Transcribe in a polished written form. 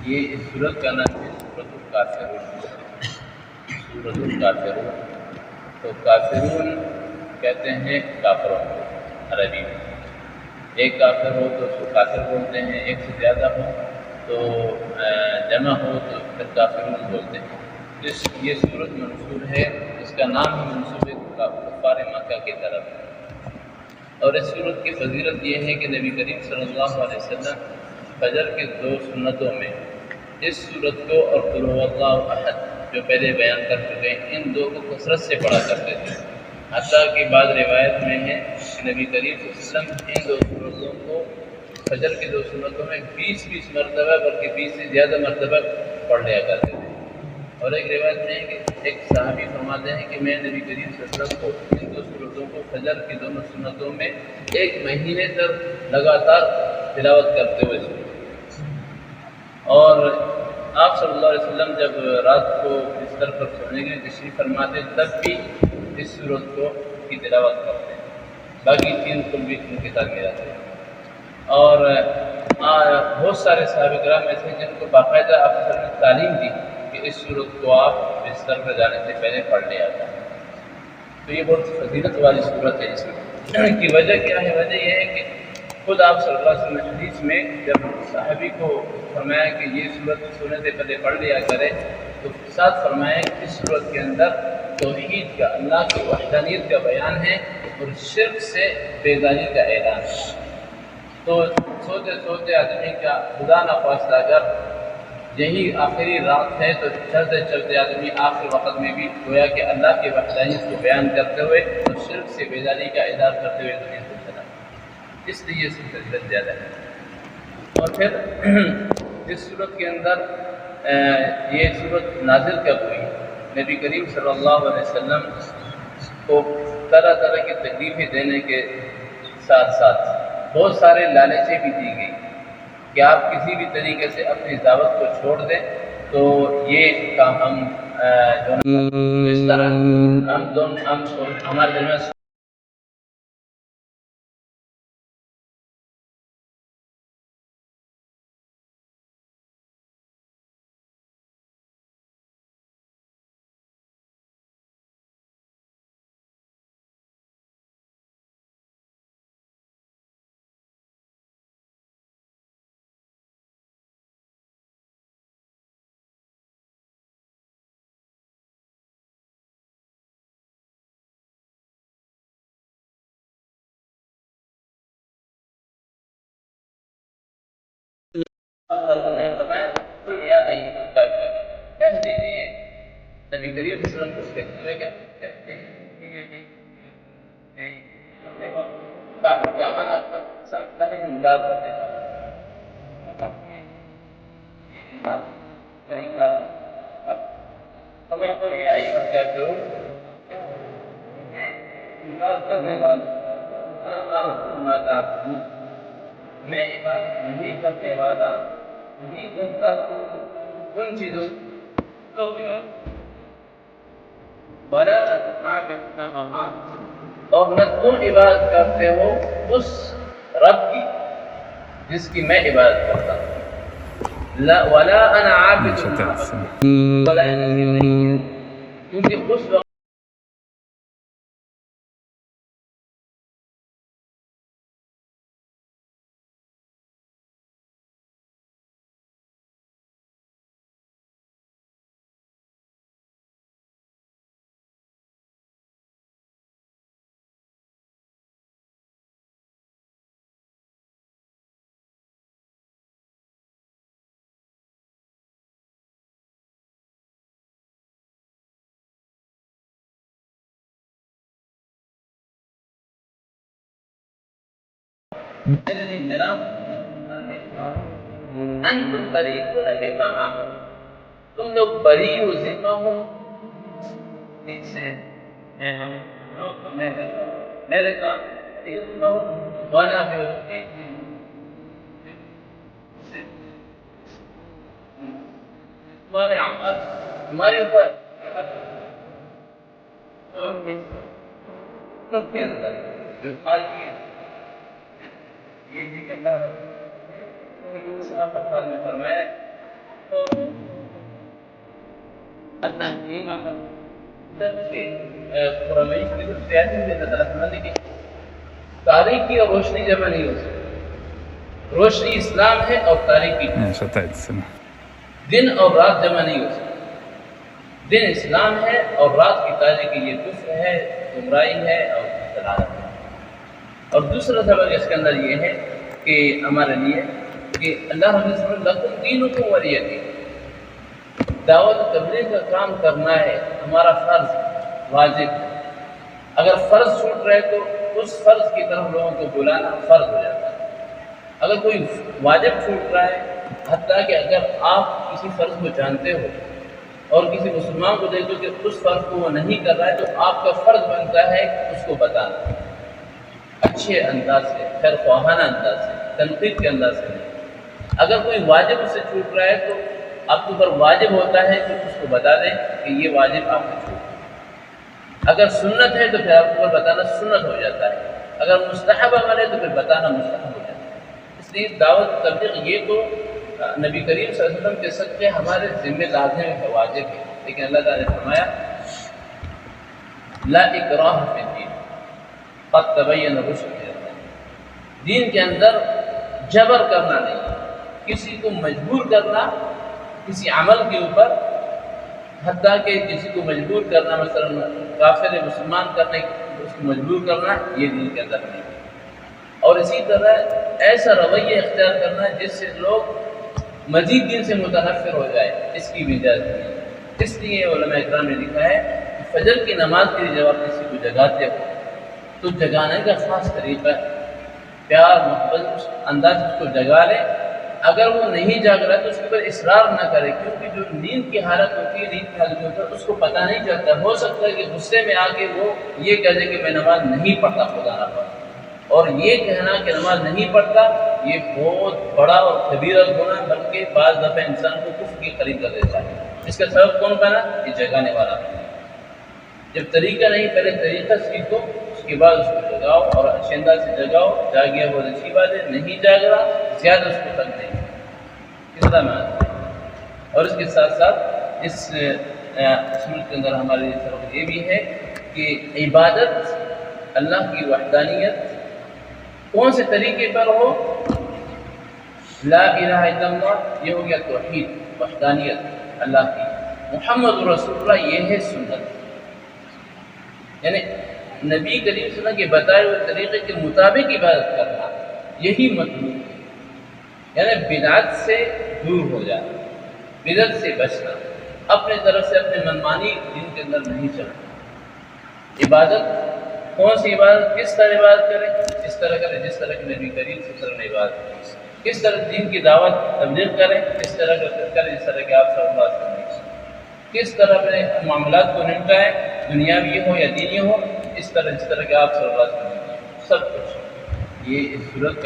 یہ اس صورت کا نام ہے سورۃ الکافرون۔ سورۃ الکافرون، تو کافرون کہتے ہیں کافروں کو عربی میں۔ ایک کافر ہو تو اس کو کافر بولتے ہیں، ایک سے زیادہ ہو تو جمع ہو تو پھر کافرون بولتے ہیں۔ یہ سورت منسوب ہے، اس کا نام ہی منسوب ہے کفار مکہ کی طرف۔ اور اس سورت کی فضیلت یہ ہے کہ نبی کریم صلی اللہ علیہ وسلم فجر کے 2 سنتوں میں اس سورت کو اور قل هو اللہ احد جو پہلے بیان کر چکے ہیں، ان 2 کو کثرت سے پڑھا کرتے تھے۔ حتیٰ کہ بعض روایت میں ہے کہ نبی کریم صلی اللہ علیہ وسلم ان 2 سورتوں کو فجر کی 2 سنتوں میں 20 مرتبہ بلکہ 20 سے زیادہ مرتبہ پڑھ لیا کرتے تھے۔ اور ایک روایت میں ہے کہ ایک صحابی فرماتے ہیں کہ میں نبی کریم صلی اللہ علیہ وسلم کو ان 2 سورتوں کو فجر کی دونوں سنتوں میں 1 مہینے تک لگاتار تلاوت کرتے ہوئے سنا۔ اور آپ صلی اللہ علیہ وسلم جب رات کو بستر پر سونے کے لیے تشریف فرماتے تب بھی اس سورت کو کی تلاوت کرتے ہیں، باقی 3 کل بھی ان کے ساتھ میں رہتے ہیں۔ اور بہت سارے صحابہ کرام ایسے ہیں جن کو باقاعدہ آپ صلی اللہ علیہ وسلم نے تعلیم دی کہ اس سورت کو آپ بستر پر جانے سے پہلے پڑھ لیا جائے۔ تو یہ بہت فضیلت والی صورت ہے۔ اس میں کی وجہ کیا ہے؟ وجہ یہ ہے کہ خود آپ صلی اللہ علیہ وسلم نے حدیث میں جب صحابی کو فرمایا کہ یہ صورت سونے سے پہلے پڑھ لیا کرے تو ساتھ فرمایا کہ اس صورت کے اندر توحید کا، اللہ کی وحدانیت کا بیان ہے اور شرک سے بیزاری کا اعلان ہے۔ تو سوچتے سوچتے آدمی کا خدا نخواستہ اگر یہی آخری رات ہے تو چلتے چلتے آدمی آخر وقت میں بھی گویا کہ اللہ کی وحدانیت کو بیان کرتے ہوئے اور شرک سے بیزاری کا اظہار کرتے ہوئے دنیا سے چلا، اس لیے اس کی فضیلت زیادہ ہے۔ اور پھر اس صورت کے اندر یہ صورت نازل کب ہوئی؟ نبی کریم صلی اللہ علیہ وسلم کو طرح طرح کی تکلیفیں دینے کے ساتھ ساتھ بہت سارے لالچیں بھی دی گئی کہ آپ کسی بھی طریقے سے اپنی دعوت کو چھوڑ دیں تو یہ کام ہم اس طرح ہمارے درمیان نبی کریم صلی اللہ علیہ وسلم کو کہتے ہوئے کیا کہتے ہیں کیا مانا سب کا انکار کرتے ہیں ہمیں تو یہ آئی کہتے ہو انکار کرنے والا میں عبادت نہیں کرنے والا نہیں کرتا ہوں ان چیزوں اور نہ تم عبادت کرتے ہو اس رب کی جس کی میں عبادت کرتا ہوں، لا ولا انا عابد کیونکہ اس وقت انتم بریئون مما تم لوگ بری و ذمہ ہو ان سے میرے کام وانا بھی تمہارے عمل تمہارے اوپر یہ فرمایا تاریکی اور روشنی جمع نہیں ہو سکتی. روشنی اسلام ہے اور تاریکی دن اور رات جمع نہیں ہو سکتی. دن اسلام ہے اور رات کی تاریکی یہ کفر ہے, گمراہی ہے اور ضلالت ہے. اور دوسرا سبق اس کے اندر یہ ہے کہ ہمارے لیے کہ اللہ رب العزت لکم دینکم ولی دین, دعوت و تبلیغ کا کام کرنا ہے ہمارا فرض واجب. اگر فرض چھوٹ رہے تو اس فرض کی طرف لوگوں کو بلانا فرض ہو جاتا ہے. اگر کوئی واجب چھوٹ رہا ہے, حتیٰ کہ اگر آپ کسی فرض کو جانتے ہو اور کسی مسلمان کو دیکھو کہ اس فرض کو وہ نہیں کر رہا ہے, تو آپ کا فرض بنتا ہے اس کو بتانا اچھے انداز سے, خیر خواہانہ انداز سے, تنقید کے انداز سے نہیں. اگر کوئی واجب اس سے چھوٹ رہا ہے تو آپ کے اوپر واجب ہوتا ہے کہ اس کو بتا دیں کہ یہ واجب آپ سے چھوٹ. اگر سنت ہے تو پھر آپ کو بتانا سنت ہو جاتا ہے. اگر مستحب عمل ہے تو پھر بتانا مستحب ہو جاتا ہے. اس لیے دعوت تبلیغ یہ تو نبی کریم صلی اللہ علیہ وسلم کے صدقے ہمارے ذمہ لازم ہے, واجب ہے. لیکن اللہ تعالیٰ نے فرمایا لا اکراہ فی الدین قد تبین الرشد من الغی. دین کے اندر جبر کرنا نہیں, کسی کو مجبور کرنا کسی عمل کے اوپر, حتیٰ کہ کسی کو مجبور کرنا, مثلا کافر مسلمان کرنے اس کو مجبور کرنا, یہ دین کے اندر نہیں. اور اسی طرح ایسا رویہ اختیار کرنا جس سے لوگ مزید دین سے متنفر ہو جائے, اس کی بھی اجازت نہیں. اس لیے علماء اکرام نے لکھا ہے کہ فجر کی نماز کے لیے جب آپ کسی کو جگاتے ہو تو جگانے کا خاص طریقہ ہے, پیار محبت انداز اس کو جگا لے. اگر وہ نہیں جاگ رہا تو اس کے اوپر اصرار نہ کرے, کیونکہ جو نیند کی حالت ہوتی ہے, نیند کی حالت ہوتا ہے اس کو پتہ نہیں چلتا. ہو سکتا ہے کہ غصے میں آ کے وہ یہ کہہ دے کہ میں نماز نہیں پڑھتا خدا نہ پڑھتا. اور یہ کہنا کہ نماز نہیں پڑھتا یہ بہت بڑا اور کبیرہ گناہ, بلکہ بعض دفعہ انسان کو کفر کی قریب کر دیتا ہے. اس کا سبب کون بنا؟ یہ جگانے والا بنا. جب طریقہ نہیں, پہلے طریقہ سیکھو, اس کے بعد اس کو جگاؤ اور اچھے انداز سے جگاؤ. جاگ گیا بہت اچھی بات ہے, نہیں جاگ رہا زیادہ اس کو تک نہیں, اس طرح میں آتا ہے. اور اس کے ساتھ ساتھ اس ملک کے اندر ہمارے طرف یہ بھی ہے کہ عبادت اللہ کی وحدانیت کون سے طریقے پر ہو. لا الہ الا اللہ یہ ہو گیا توحید, وحدانیت اللہ کی. محمد رسول اللہ یہ ہے سنت, یعنی نبی کریم صلی اللہ علیہ وسلم کے بتائے ہوئے طریقے کے مطابق عبادت کرنا, یہی مطلوب ہے. یعنی بدعت سے دور ہو جانا, بدعت سے بچنا, اپنے طرف سے اپنے منمانی دین کے اندر نہیں چلنا. عبادت کون سی عبادت, کس طرح عبادت کریں, اس طرح کریں جس طرح کہ نبی کریم صلی اللہ علیہ وسلم نے عبادت کی. کس طرح دین کی دعوت تبلیغ کریں, اس طرح کریں جس طرح کہ آپ صلی اللہ علیہ وسلم نے. کس طرح اپنے معاملات کو نمٹائیں, دنیاوی ہو یا دینی ہو, اس طرح جس طرح کہ آپ صلی اللہ علیہ وسلم نے. سب کچھ یہ اس صورت